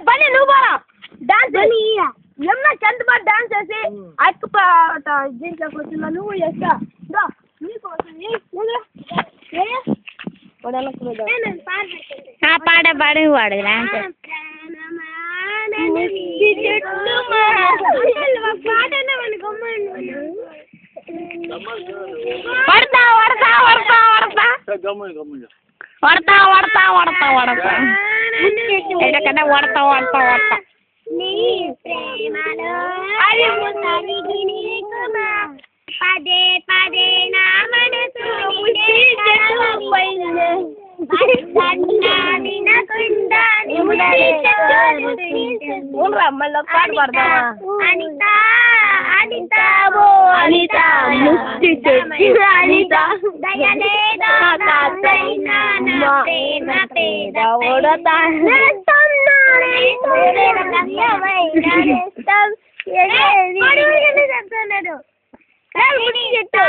బన్నీ నువ్వు పోరా డాన్స్ ఏమన్నా 10th పాటు డాన్స్ చేసి అక్క దీంట్లోకి వచ్చిందా నువ్వు చేస్తా పాట పాడు వాడు వడతా వడతా వడతా వడతా వడతా వడతా వడతా వడతా ఎందుకంటే వడతా వడతా వడతా పదే పదే నా మనసు అనిత అనిత అనిత అనిత దయలేదా చెప్తున్నాడు దయలేదా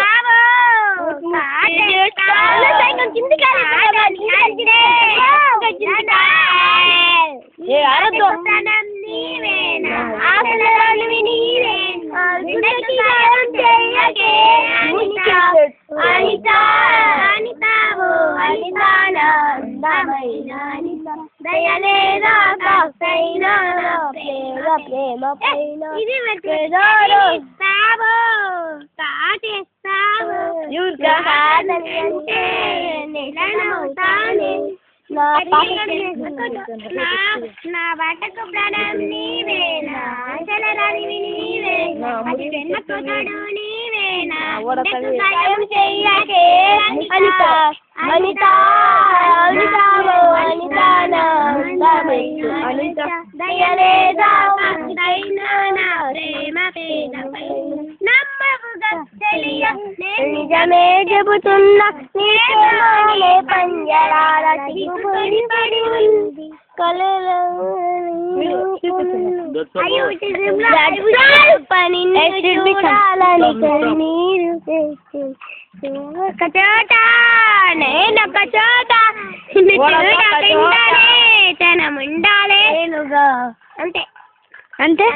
ప్రేమ నా బట్టకు ప్రాణం నీవేనా చలరానివి నీవేనా పెన్నతోడు నీవేనా సాయం చెయ్యకే అనిత అనిత అనిత అనిత దయలేదా ప్రేమ నమ్మవుగా తెలియ నిజమే చెబుతున్నా నీనే పంజరాల చిగుపడి పడి ఉంది కలలో చూడాలని కన్నీరు ఒక చోట నేనొక చోట తనం ఉండాలి అంతే అంతే